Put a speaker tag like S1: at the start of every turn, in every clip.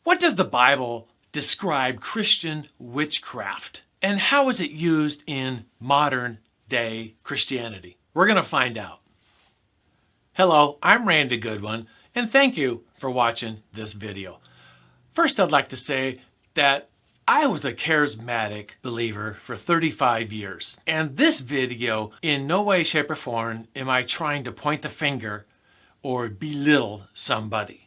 S1: What does the Bible describe Christian witchcraft? And how is it used in modern day Christianity? We're going to find out. Hello, I'm Randy Goodwin, and thank you for watching this video. First, I'd like to say that I was a charismatic believer for 35 years. And this video, in no way, shape, or form am I trying to point the finger or belittle somebody.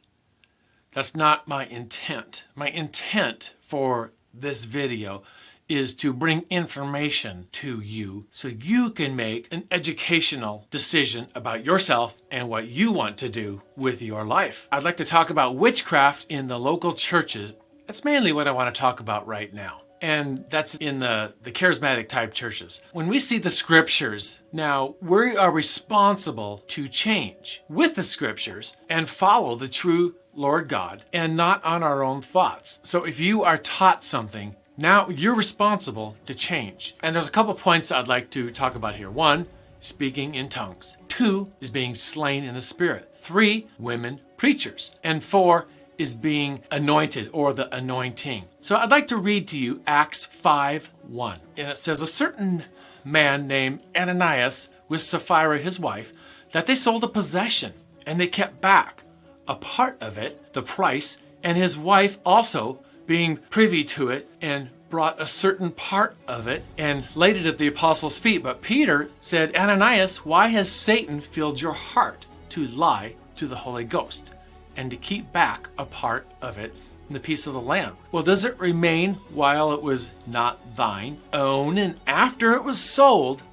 S1: That's not my intent. My intent for this video is to bring information to you so you can make an educational decision about yourself and what you want to do with your life. I'd like to talk about witchcraft in the local churches. That's mainly what I want to talk about right now. And that's in the charismatic type churches. When we see the scriptures, now we are responsible to change with the scriptures and follow the true Lord God and not on our own thoughts. So if you are taught something, now you're responsible to change. And there's a couple points I'd like to talk about here. 1, speaking in tongues. 2 is being slain in the Spirit. 3, women preachers. And 4, is being anointed or the anointing. So I'd like to read to you Acts 5:1. And it says, a certain man named Ananias with Sapphira his wife, that they sold a possession, and they kept back a part of it, the price, and his wife also being privy to it, and brought a certain part of it and laid it at the apostles' feet. But Peter said, Ananias, why has Satan filled your heart to lie to the Holy Ghost and to keep back a part of it in the piece of the land? Well, does it remain while it was not thine own, and after it was sold,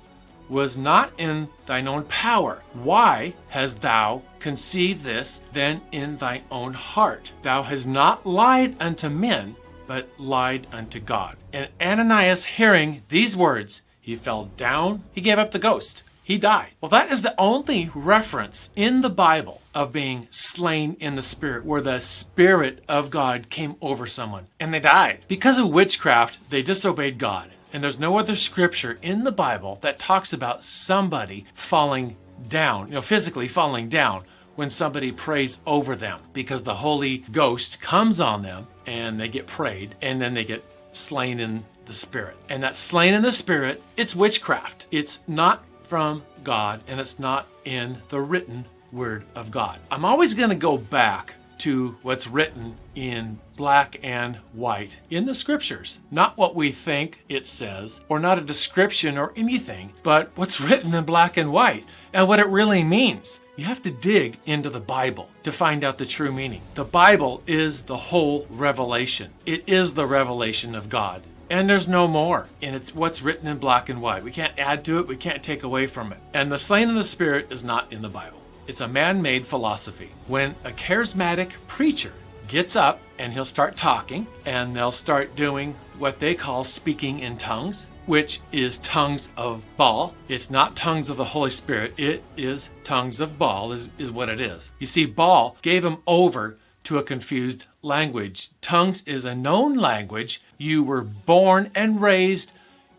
S1: was not in thine own power? Why hast thou conceived this then in thy own heart? Thou hast not lied unto men, but lied unto God. And Ananias, hearing these words, he fell down, he gave up the ghost. He died. Well, that is the only reference in the Bible of being slain in the Spirit, where the Spirit of God came over someone and they died. Because of witchcraft, they disobeyed God. And there's no other scripture in the Bible that talks about somebody falling down, physically falling down when somebody prays over them, because the Holy Ghost comes on them and they get prayed and then they get slain in the Spirit. And that slain in the Spirit, it's witchcraft. It's not from God, and it's not in the written Word of God. I'm always going to go back to what's written in black and white in the scriptures. Not what we think it says, or not a description or anything, but what's written in black and white and what it really means. You have to dig into the Bible to find out the true meaning. The Bible is the whole revelation. It is the revelation of God. And there's no more. And it's what's written in black and white. We can't add to it. We can't take away from it. And the slain in the Spirit is not in the Bible. It's a man-made philosophy. When a charismatic preacher gets up and he'll start talking, and they'll start doing what they call speaking in tongues, which is tongues of Baal. It's not tongues of the Holy Spirit. It is tongues of Baal is what it is. You see, Baal gave him over to a confused language. Tongues is a known language. You were born and raised,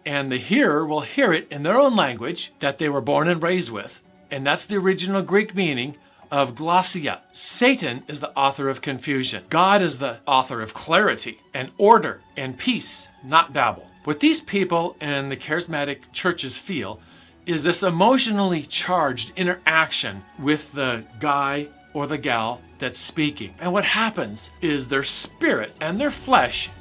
S1: and the hearer will hear it in their own language that they were born and raised with. And that's the original Greek meaning of glossia. Satan is the author of confusion. God is the author of clarity and order and peace, not babble. What these people in the charismatic churches feel is this emotionally charged interaction with the guy or the gal that's speaking. And what happens is their spirit and their flesh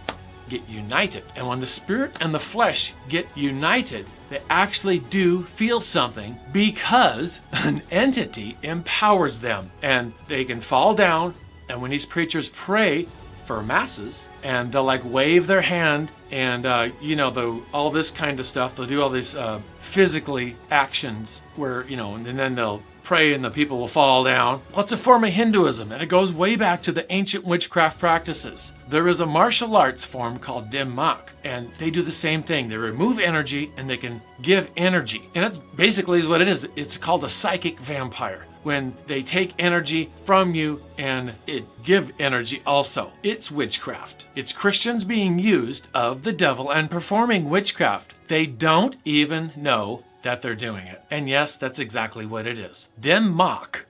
S1: get united. And when the spirit and the flesh get united, they actually do feel something because an entity empowers them. And they can fall down. And when these preachers pray for masses, and they'll wave their hand and, all this kind of stuff, they'll do all these physically actions where, and then they'll pray and the people will fall down. Well, it's a form of Hinduism, and it goes way back to the ancient witchcraft practices. There is a martial arts form called 𝐸𝐷, and they do the same thing. They remove energy and they can give energy. And it's basically is what it is. It's called a psychic vampire. When they take energy from you and it give energy also. It's witchcraft. It's Christians being used of the devil and performing witchcraft. They don't even know that they're doing it. And yes, that's exactly what it is. 𝐸𝐷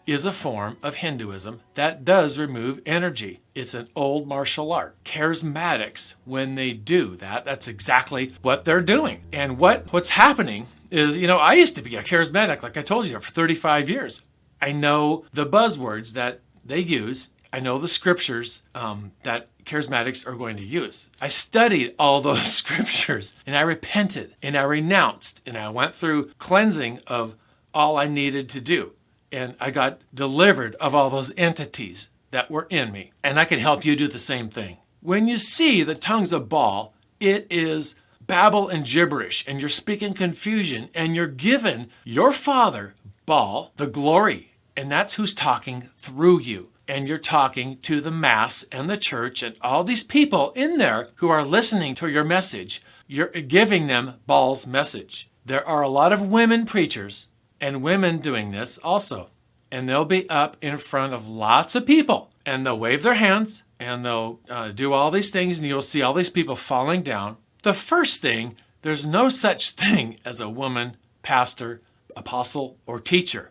S1: is a form of Hinduism that does remove energy. It's an old martial art. Charismatics, when they do that, that's exactly what they're doing. And what's happening is, I used to be a charismatic, like I told you, for 35 years. I know the buzzwords that they use. I know the scriptures that charismatics are going to use. I studied all those scriptures, and I repented, and I renounced, and I went through cleansing of all I needed to do. And I got delivered of all those entities that were in me. And I can help you do the same thing. When you see the tongues of Baal, it is babble and gibberish, and you're speaking confusion, and you're giving your father, Baal, the glory. And that's who's talking through you. And you're talking to the mass and the church and all these people in there who are listening to your message. You're giving them Baal's message. There are a lot of women preachers and women doing this also. And they'll be up in front of lots of people. And they'll wave their hands and they'll do all these things. And you'll see all these people falling down. The first thing, there's no such thing as a woman pastor, apostle, or teacher.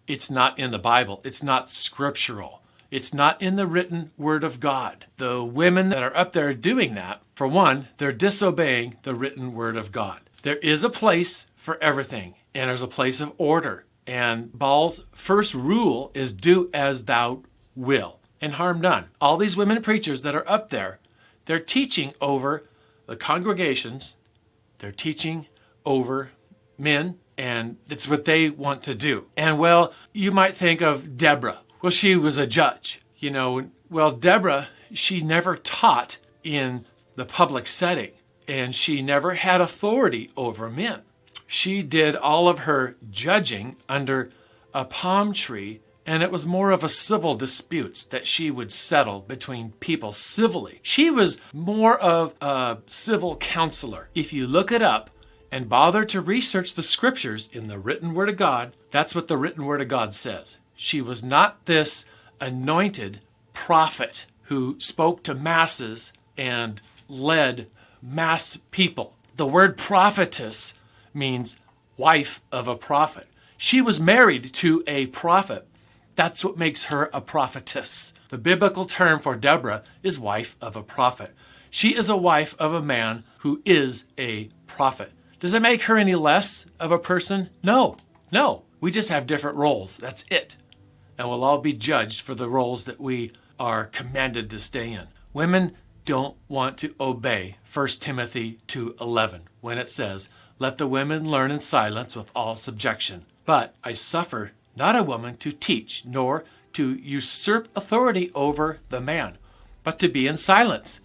S1: It's not in the Bible. It's not scriptural. It's not in the written word of God. The women that are up there doing that, for one, they're disobeying the written word of God. There is a place for everything, and there's a place of order. And Baal's first rule is do as thou will, and harm none. All these women preachers that are up there, they're teaching over the congregations. They're teaching over men, and it's what they want to do. And well, you might think of Deborah. Well, she was a judge, Well, Deborah, she never taught in the public setting, and she never had authority over men. She did all of her judging under a palm tree, and it was more of a civil disputes that she would settle between people civilly. She was more of a civil counselor. If you look it up and bother to research the scriptures in the written word of God, that's what the written word of God says. She was not this anointed prophet who spoke to masses and led mass people. The word prophetess means wife of a prophet. She was married to a prophet. That's what makes her a prophetess. The biblical term for Deborah is wife of a prophet. She is a wife of a man who is a prophet. Does it make her any less of a person? No. We just have different roles. That's it. And we'll all be judged for the roles that we are commanded to stay in. Women don't want to obey 1 Timothy 2:11 when it says, "Let the women learn in silence with all subjection. But I suffer not a woman to teach, nor to usurp authority over the man, but to be in silence."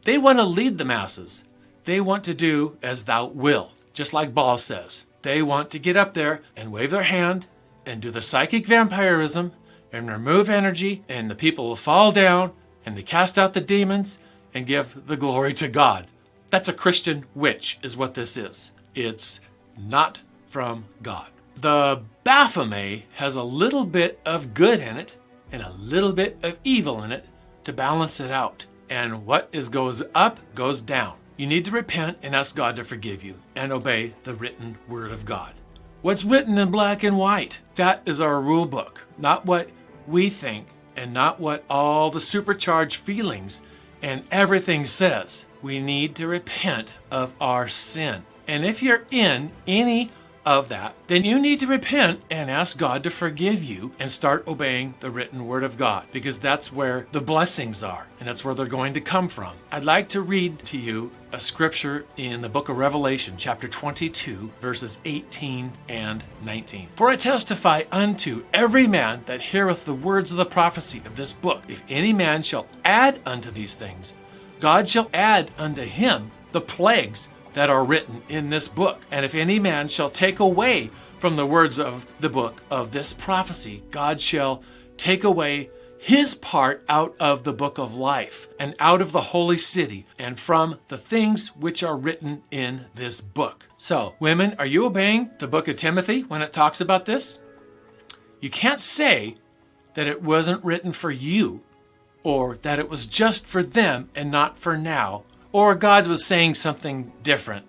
S1: They want to lead the masses. They want to do as thou will, just like Baal says. They want to get up there and wave their hand and do the psychic vampirism and remove energy, and the people will fall down and they cast out the demons and give the glory to God. That's a Christian witch is what this is. It's not from God. The Baphomet has a little bit of good in it and a little bit of evil in it to balance it out. And what goes up goes down. You need to repent and ask God to forgive you and obey the written word of God. What's written in black and white, that is our rule book, not what we think and not what all the supercharged feelings and everything says. We need to repent of our sin. And if you're in any of that, then you need to repent and ask God to forgive you and start obeying the written word of God, because that's where the blessings are and that's where they're going to come from. I'd like to read to you a scripture in the book of Revelation, chapter 22, verses 18 and 19. "For I testify unto every man that heareth the words of the prophecy of this book, if any man shall add unto these things, God shall add unto him the plagues that are written in this book. And if any man shall take away from the words of the book of this prophecy, God shall take away his part out of the book of life, and out of the holy city, and from the things which are written in this book." So, women, are you obeying the book of Timothy when it talks about this? You can't say that it wasn't written for you, or that it was just for them and not for now, or God was saying something different.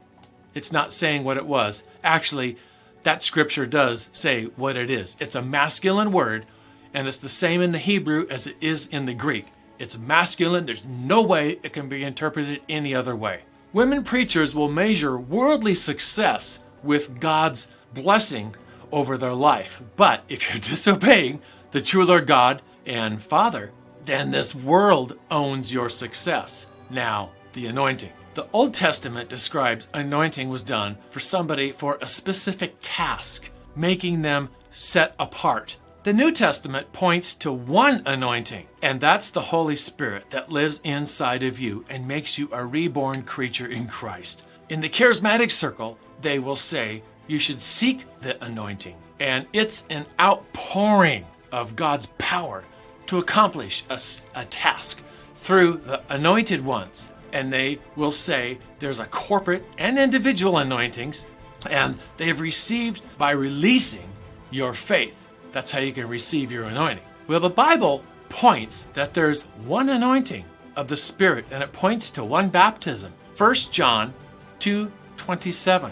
S1: It's not saying what it was. Actually, that scripture does say what it is. It's a masculine word, and it's the same in the Hebrew as it is in the Greek. It's masculine. There's no way it can be interpreted any other way. Women preachers will measure worldly success with God's blessing over their life. But if you're disobeying the true Lord God and Father, then this world owns your success. Now, the anointing. The Old Testament describes anointing was done for somebody for a specific task, making them set apart. The New Testament points to one anointing, and that's the Holy Spirit that lives inside of you and makes you a reborn creature in Christ. In the Charismatic circle, they will say you should seek the anointing, and it's an outpouring of God's power to accomplish a task through the anointed ones. And they will say there's a corporate and individual anointings, and they've received by releasing your faith. That's how you can receive your anointing. Well, the Bible points that there's one anointing of the Spirit, and it points to one baptism. 1 John 2:27.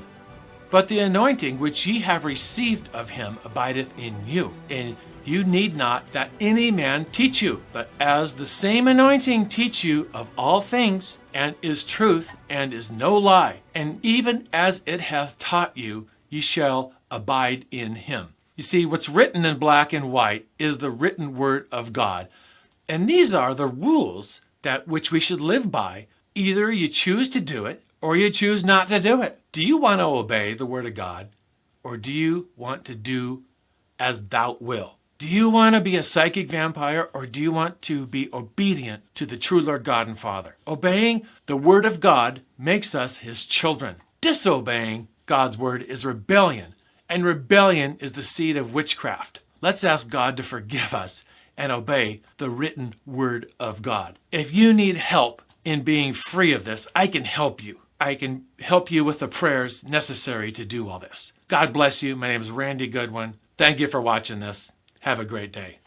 S1: But the anointing which ye have received of him abideth in you, and you need not that any man teach you, but as the same anointing teach you of all things, and is truth, and is no lie, and even as it hath taught you, ye shall abide in him. You see, what's written in black and white is the written word of God. And these are the rules that which we should live by. Either you choose to do it, or you choose not to do it. Do you want to obey the word of God, or do you want to do as thou wilt? Do you want to be a psychic vampire, or do you want to be obedient to the true Lord God and Father? Obeying the word of God makes us his children. Disobeying God's word is rebellion, and rebellion is the seed of witchcraft. Let's ask God to forgive us and obey the written word of God. If you need help in being free of this, I can help you. I can help you with the prayers necessary to do all this. God bless you. My name is Randy Goodwin. Thank you for watching this. Have a great day.